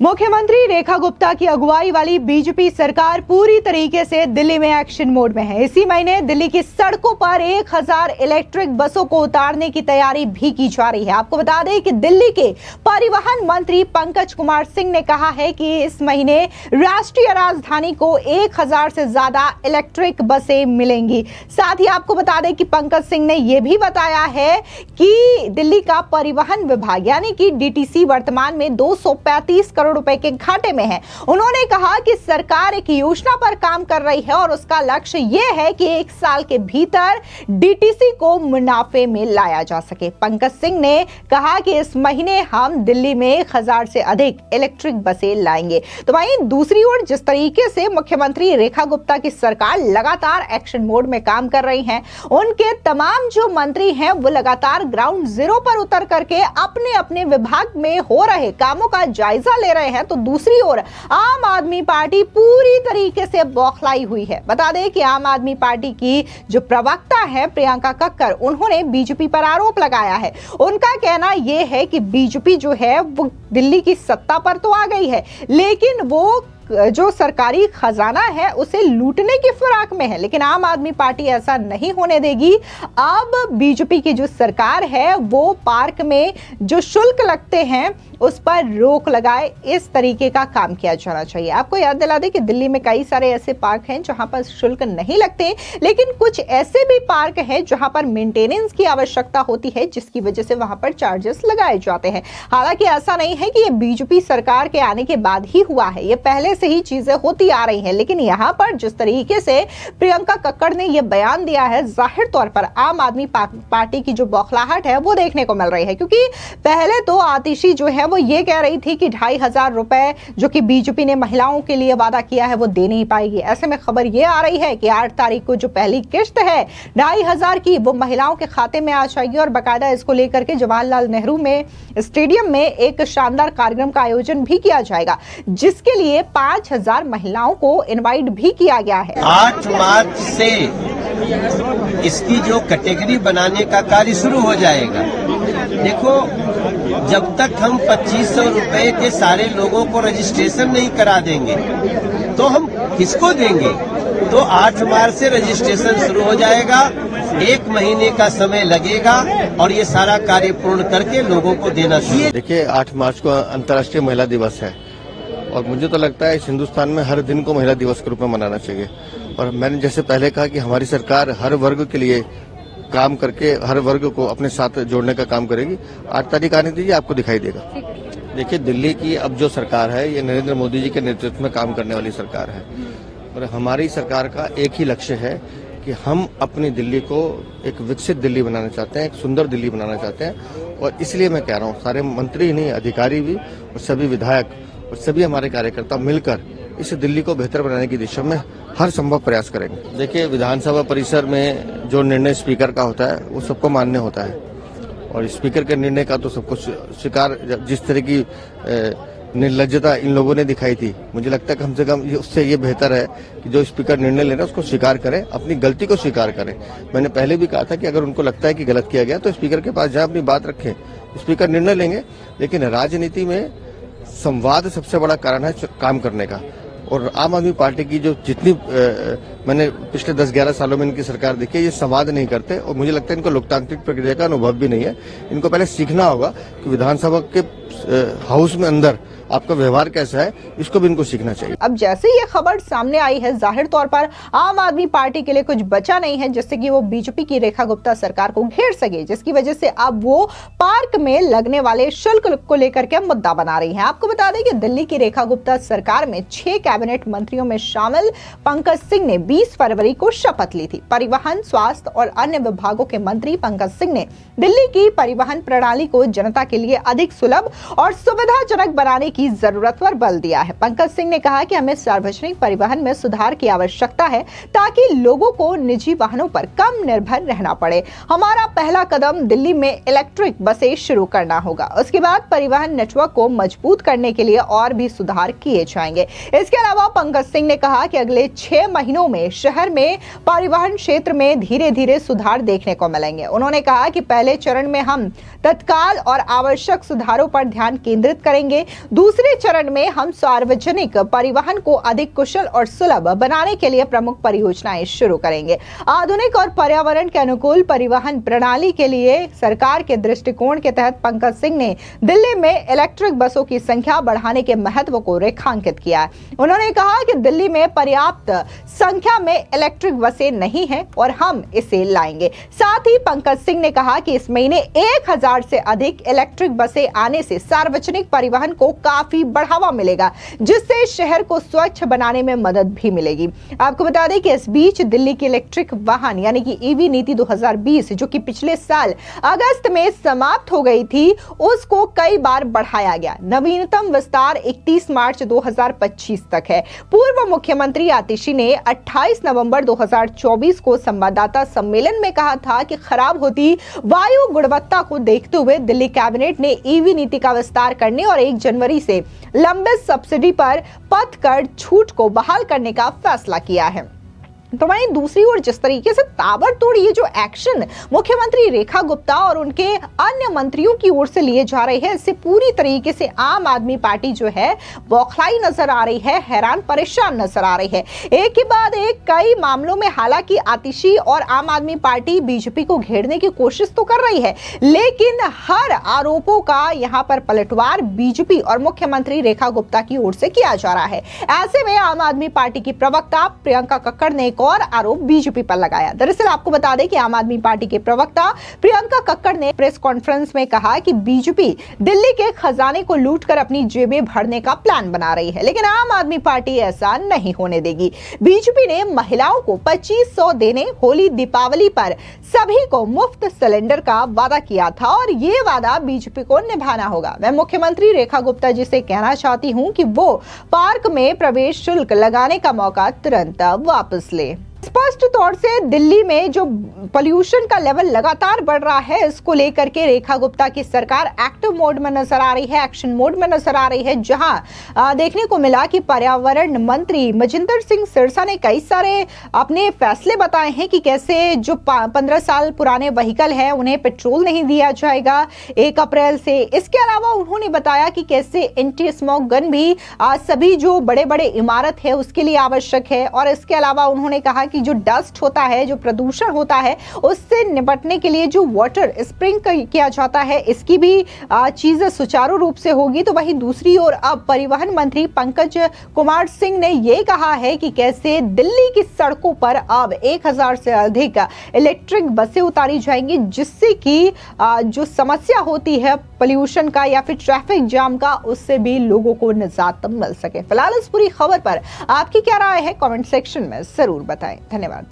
मुख्यमंत्री रेखा गुप्ता की अगुवाई वाली बीजेपी सरकार पूरी तरीके से दिल्ली में एक्शन मोड में है। इसी महीने दिल्ली की सड़कों पर 1000 इलेक्ट्रिक बसों को उतारने की तैयारी भी की जा रही है। आपको बता दें कि दिल्ली के परिवहन मंत्री पंकज कुमार सिंह ने कहा है कि इस महीने राष्ट्रीय राजधानी को 1000 से ज्यादा इलेक्ट्रिक बसें मिलेंगी। साथ ही आपको बता दें कि पंकज सिंह ने यह भी बताया है कि दिल्ली का परिवहन विभाग यानी कि डीटीसी वर्तमान में 235 करोड़ रुपए के घाटे में है। उन्होंने कहा कि सरकार एक योजना पर काम कर रही है और उसका लक्ष्य यह है कि 1 साल के भीतर डीटीसी को मुनाफे में लाया जा सके। पंकज सिंह ने कहा कि इस महीने हम दिल्ली में 1000 से अधिक इलेक्ट्रिक बसें लाएंगे। तो वहीं दूसरी ओर जिस तरीके से मुख्यमंत्री रेखा गुप्ता की सरकार लगातार एक्शन मोड में काम कर रही है, उनके तमाम जो मंत्री हैं वो लगातार ग्राउंड जीरो पर उतर करके अपने अपने विभाग में हो रहे कामों का जायजा ले रहे हैं, तो दूसरी ओर आम आदमी पार्टी पूरी तरीके से बौखलाई हुई है। बता दें कि आम आदमी पार्टी की जो प्रवक्ता है प्रियंका कक्कर, उन्होंने बीजेपी पर आरोप लगाया है। उनका कहना यह है कि बीजेपी जो है वो दिल्ली की सत्ता पर तो आ गई है, लेकिन वो जो सरकारी खजाना है उसे लूटने की फिराक में है। लेकिन आम आदमी पार्टी ऐसा नहीं होने देगी। अब बीजेपी की जो सरकार है वो पार्क में जो शुल्क लगते हैं उस पर रोक लगाए, इस तरीके का काम किया जाना चाहिए। आपको याद दिला दें कि दिल्ली में कई सारे ऐसे पार्क हैं जहां पर शुल्क नहीं लगते, लेकिन कुछ ऐसे भी पार्क हैं जहां पर मेंटेनेंस की आवश्यकता होती है, जिसकी वजह से वहां पर चार्जेस लगाए जाते हैं। हालांकि ऐसा नहीं है कि ये बीजेपी सरकार के आने के बाद ही हुआ है, ये पहले से ही चीजें होती आ रही हैं। लेकिन यहां पर जिस तरीके से प्रियंका कक्कड़ ने यह बयान दिया है, जाहिर तौर पर आम आदमी पार्टी की जो बौखलाहट है वो देखने को मिल रही है। क्योंकि पहले तो आतिशी जो है वो ये कह रही थी कि 2500 रुपए जो कि बीजेपी ने महिलाओं के लिए वादा किया है वो दे नहीं पाएगी। ऐसे में खबर ये आ रही है कि 8 तारीख को जो पहली किश्त है 2500 की, वो महिलाओं के खाते में आ जाएगी और बाकायदा इसको लेकर के जवाहरलाल नेहरू में स्टेडियम में एक शानदार कार्यक्रम का आयोजन भी किया जाएगा, जिसके लिए 5000 महिलाओं को इनवाइट भी किया गया है। 8 मार्च से इसकी जो कैटेगरी बनाने का कार्य शुरू हो जाएगा। देखो, जब तक हम 2500 रुपए के सारे लोगों को रजिस्ट्रेशन नहीं करा देंगे तो हम किसको देंगे। तो 8 मार्च से रजिस्ट्रेशन शुरू हो जाएगा, 1 महीने का समय लगेगा और ये सारा कार्य पूर्ण करके लोगों को देना चाहिए। देखिए, 8 मार्च को अंतर्राष्ट्रीय महिला दिवस है और मुझे तो लगता है इस हिंदुस्तान में हर दिन को महिला दिवस के रूप में मनाना चाहिए। और मैंने जैसे पहले कहा कि हमारी सरकार हर वर्ग के लिए काम करके हर वर्ग को अपने साथ जोड़ने का काम करेगी। 8 तारीख आने दीजिए, आपको दिखाई देगा। देखिए, दिल्ली की अब जो सरकार है ये नरेंद्र मोदी जी के नेतृत्व में काम करने वाली सरकार है और हमारी सरकार का एक ही लक्ष्य है कि हम अपनी दिल्ली को एक विकसित दिल्ली बनाना चाहते हैं, एक सुंदर दिल्ली बनाना चाहते हैं। और इसलिए मैं कह रहा हूँ, सारे मंत्री ही नहीं, अधिकारी भी और सभी विधायक और सभी हमारे कार्यकर्ता मिलकर इस दिल्ली को बेहतर बनाने की दिशा में हर संभव प्रयास करेंगे। देखिए, विधानसभा परिसर में जो निर्णय स्पीकर का होता है वो सबको मान्य होता है और स्पीकर के निर्णय का तो सबको स्वीकार। जिस तरह की निर्लज्जता इन लोगों ने दिखाई थी, मुझे लगता है कम से कम उससे ये बेहतर है कि जो स्पीकर निर्णय ले रहे हैं उसको स्वीकार करें, अपनी गलती को स्वीकार करें। मैंने पहले भी कहा था कि अगर उनको लगता है कि गलत किया गया तो स्पीकर के पास जाए, अपनी बात रखें, स्पीकर निर्णय लेंगे। लेकिन राजनीति में संवाद सबसे बड़ा कारण है काम करने का। और आम आदमी पार्टी की जो जितनी मैंने पिछले 10-11 सालों में इनकी सरकार देखी है, ये संवाद नहीं करते और मुझे लगता है इनको लोकतांत्रिक प्रक्रिया का अनुभव भी नहीं है। इनको पहले सीखना होगा कि विधानसभा के हाउस में अंदर आपका व्यवहार कैसा है, इसको भी इनको सीखना चाहिए। अब जैसे ये खबर सामने आई है, जाहिर तौर पर आम आदमी पार्टी के लिए कुछ बचा नहीं है जिससे कि वो बीजेपी की रेखा गुप्ता सरकार को घेर सके, जिसकी वजह से अब वो पार्क में लगने वाले शुल्क को लेकर के मुद्दा बना रही है। आपको बता दें कि दिल्ली की रेखा गुप्ता सरकार में 6 कैबिनेट मंत्रियों में शामिल पंकज सिंह ने 20 फरवरी को शपथ ली थी। परिवहन, स्वास्थ्य और अन्य विभागों के मंत्री पंकज सिंह ने दिल्ली की परिवहन प्रणाली को जनता के लिए अधिक सुलभ और सुविधाजनक बनाने की जरूरत पर बल दिया है। पंकज सिंह ने कहा कि हमें सार्वजनिक परिवहन में सुधार की आवश्यकता है ताकि लोगों को निजी वाहनों पर कम निर्भर रहना पड़े। हमारा पहला कदम दिल्ली में इलेक्ट्रिक बसें शुरू करना होगा। उसके बाद परिवहन नेटवर्क को मजबूत करने के लिए और भी सुधार किए जाएंगे। इसके अलावा पंकज सिंह ने कहा कि अगले 6 महीनों में शहर में परिवहन क्षेत्र में धीरे धीरे सुधार देखने को मिलेंगे। उन्होंने कहा कि पहले चरण में हम तत्काल और आवश्यक सुधारों पर ध्यान केंद्रित करेंगे। दूसरे दूसरे चरण में हम सार्वजनिक परिवहन को अधिक कुशल और सुलभ बनाने के लिए प्रमुख परियोजनाएं शुरू करेंगे। आधुनिक और पर्यावरण के अनुकूल परिवहन प्रणाली के लिए सरकार के दृष्टिकोण के तहत पंकज सिंह ने दिल्ली में इलेक्ट्रिक बसों की संख्या बढ़ाने के महत्व को रेखांकित किया। उन्होंने कहा कि दिल्ली में पर्याप्त संख्या में इलेक्ट्रिक बसें नहीं हैं और हम इसे लाएंगे। साथ ही पंकज सिंह ने कहा कि इस महीने 1000 से अधिक इलेक्ट्रिक बसें आने से सार्वजनिक परिवहन को काफी बढ़ावा मिलेगा, जिससे शहर को स्वच्छ बनाने में मदद भी मिलेगी। आपको बता दें कि इस बीच दिल्ली की इलेक्ट्रिक वाहन यानी कि ईवी नीति 2020 जो कि पिछले साल अगस्त में समाप्त हो गई थी, उसको कई बार बढ़ाया गया। नवीनतम विस्तार 31 मार्च 2025 तक है। पूर्व मुख्यमंत्री आतिशी ने 28 नवंबर 2024 को संवाददाता सम्मेलन में कहा था कि खराब होती वायु गुणवत्ता को देखते हुए दिल्ली कैबिनेट ने ईवी नीति का विस्तार करने और 1 जनवरी से लंबित सब्सिडी पर पथकर छूट को बहाल करने का फैसला किया है। तो वहीं दूसरी ओर जिस तरीके से ताबड़तोड़ ये जो एक्शन मुख्यमंत्री रेखा गुप्ता और उनके अन्य मंत्रियों की ओर से लिए जा रहे हैं, इससे पूरी तरीके से आम आदमी पार्टी जो है बौखलाई नजर आ रही है, हैरान परेशान नजर आ रही है। एक के बाद एक कई मामलों में हालांकि आतिशी और आम आदमी पार्टी बीजेपी को घेरने की कोशिश तो कर रही है, लेकिन हर आरोपों का यहाँ पर पलटवार बीजेपी और मुख्यमंत्री रेखा गुप्ता की ओर से किया जा रहा है। ऐसे में आम आदमी पार्टी की प्रवक्ता प्रियंका कक्कड़ ने और आरोप बीजेपी पर लगाया। दरअसल आपको बता दें कि आम आदमी पार्टी के प्रवक्ता प्रियंका कक्कड़ ने प्रेस कॉन्फ्रेंस में कहा कि बीजेपी दिल्ली के खजाने को लूटकर अपनी जेबें भरने का प्लान बना रही है, लेकिन आम आदमी पार्टी ऐसा नहीं होने देगी। बीजेपी ने महिलाओं को 2500 देने, होली दीपावली पर सभी को मुफ्त सिलेंडर का वादा किया था और ये वादा बीजेपी को निभाना होगा। मैं मुख्यमंत्री रेखा गुप्ता जी से कहना चाहती हूं कि वो पार्क में प्रवेश शुल्क लगाने का मौका तुरंत वापस ले। स्पष्ट तौर से दिल्ली में जो पोल्यूशन का लेवल लगातार बढ़ रहा है, इसको लेकर के रेखा गुप्ता की सरकार एक्टिव मोड में नजर आ रही है, एक्शन मोड में नजर आ रही है, जहां देखने को मिला कि पर्यावरण मंत्री मजिंदर सिंह सिरसा ने कई सारे अपने फैसले बताए हैं कि कैसे जो 15 साल पुराने व्हीकल है उन्हें पेट्रोल नहीं दिया जाएगा 1 अप्रैल से। इसके अलावा उन्होंने बताया कि कैसे एंटी स्मोक गन भी सभी जो बड़े बड़े इमारत है उसके लिए आवश्यक है। और इसके अलावा उन्होंने कहा कि जो डस्ट होता है, जो प्रदूषण होता है, उससे निपटने के लिए जो वाटर स्प्रिंग किया जाता है, इसकी भी चीजें सुचारू रूप से होगी। तो वहीं दूसरी ओर अब परिवहन मंत्री पंकज कुमार सिंह ने यह कहा है कि कैसे दिल्ली की सड़कों पर अब 1000 से अधिक इलेक्ट्रिक बसें उतारी जाएंगी, जिससे कि जो समस्या होती है पोल्यूशन का या फिर ट्रैफिक जाम का, उससे भी लोगों को निजात मिल सके। फिलहाल इस पूरी खबर पर आपकी क्या राय है, कमेंट सेक्शन में जरूर बताएं। धन्यवाद।